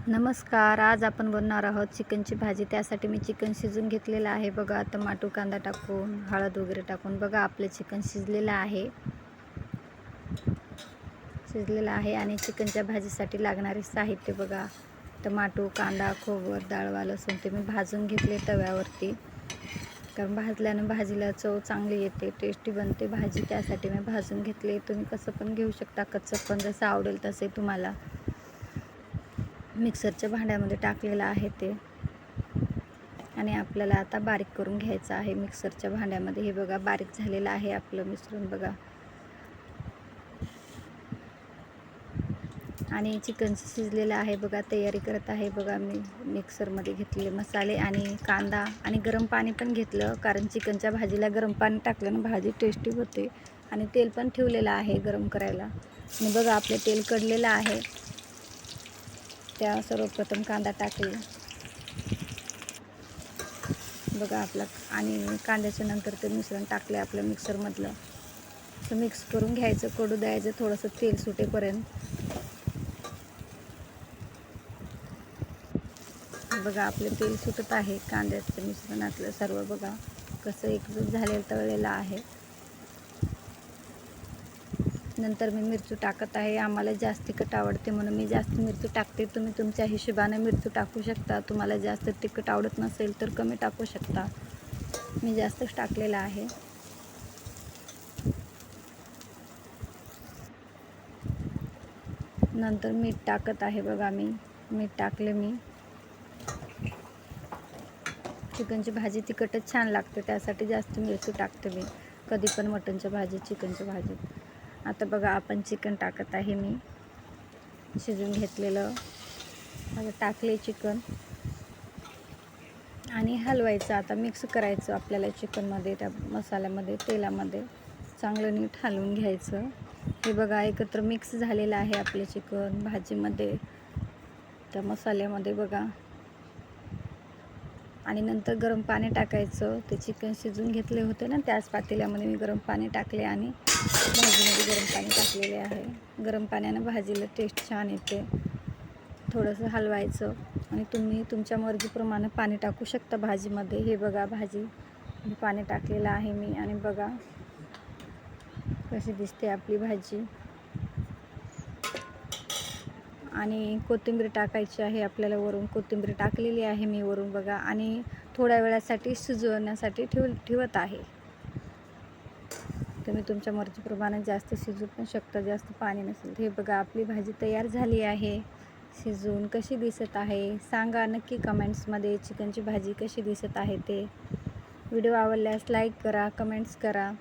नमस्कार. आज आपण बनवणार आहोत चिकनची भाजी. त्यासाठी मी चिकन शिजून घेतलेलं आहे बघा. टमाटो कांदा टाकून हळद वगैरे टाकून बघा आपलं चिकन शिजलेलं आहे आणि चिकनच्या भाजीसाठी लागणारे साहित्य बघा. टमाटो कांदा खोबर डाळ लसूण ते मी भाजून घेतले तव्यावरती, कारण भाजल्यानं भाजीला चव चांगली येते, टेस्टी बनते भाजी. त्यासाठी मी भाजून घेतले. तुम्ही कसं पण घेऊ शकता, कच्चं पण जसं आवडेल तसे तुम्हाला. मिक्सरच्या भांड्यामध्ये टाकलेलं आहे ते आणि आपल्याला आता बारीक करून घ्यायचं आहे मिक्सरच्या भांड्यामध्ये. हे बघा बारीक झालेलं आहे आपलं मिश्रण बघा. आणि चिकन शिजलेलं आहे बघा. तयारी करत आहे बघा. मी मिक्सरमध्ये घेतलेले मसाले आणि कांदा आणि गरम पाणी पण घेतलं, कारण चिकनच्या भाजीला गरम पाणी टाकल्यानं भाजी टेस्टी होते. आणि तेल पण ठेवलेलं आहे गरम करायला. आणि बघा आपलं तेल कडलेलं आहे. त्या सर्वप्रथम कांदा टाकले बघा आपला, आणि कांद्याच्या नंतर ते मिश्रण टाकले आपलं मिक्सरमधलं. तर मिक्स करून घ्यायचं, कडू द्यायचं थोडंसं तेल सुटेपर्यंत. बघा आपलं तेल सुटत आहे कांद्याचं मिश्रणातलं सर्व. बघा कसं एकजूट झालेलं तळलेलं आहे. नंतर मी मिरची टाकत आहे. आम्हाला जास्त तिखट आवडते म्हणून मी जास्त मिरची टाकते. तुम्ही तुमच्या हिशोबाने मिरची टाकू शकता. तुम्हाला जास्त तिखट आवडत नसेल तर कमी टाकू शकता. मी जास्तच टाकलेला आहे. नंतर मीठ टाकत आहे बघा. मीठ टाकले. मी चिकनची भाजी तिखटच छान लागते, त्यासाठी जास्त मिरची टाकते मी कधी पण मटणच्या भाजीत, चिकनच्या भाजीत. आता बघा आपण चिकन टाकत आहे. मी शिजून घेतलेलं आता टाकले चिकन आणि हलवायचं. आता मिक्स करायचं आपल्याला चिकनमध्ये, त्या मसाल्यामध्ये, तेलामध्ये चांगलं नीट हलवून घ्यायचं. हे बघा एकत्र मिक्स झालेलं आहे आपले चिकन भाजीमध्ये, त्या मसाल्यामध्ये बघा. आणि नंतर गरम पाणी टाकायचं. ते चिकन शिजून घेतले होते ना, त्याच पातेल्यामध्ये मी गरम पाणी टाकले आणि भाजीमध्ये गरम पाणी टाकलेले आहे. गरम पाण्यानं भाजीला टेस्ट छान येते. थोडंसं हलवायचं आणि तुम्ही तुमच्या मर्जीप्रमाणे पाणी टाकू शकता भाजीमध्ये. हे बघा भाजी पाणी टाकलेलं आहे मी, आणि बघा कशी दिसते आपली भाजी. आणि कोथिंबीर टाकायची आहे आपल्याला वरून. कोथिंबीर टाकलेली आहे मी वरून बघा. आणि थोड्या वेळासाठी शिजवण्यासाठी ठेवत आहे. तुम्ही तुमच्या मर्जीप्रमाणे जास्त शिजवू पण शकता, जास्त पाणी नसेल. हे बघा आपली भाजी तयार झाली आहे शिजून. कशी दिसत आहे सांगा नक्की कमेंट्समध्ये. चिकनची भाजी कशी दिसत आहे ते. व्हिडिओ आवडल्यास लाईक करा, कमेंट्स करा.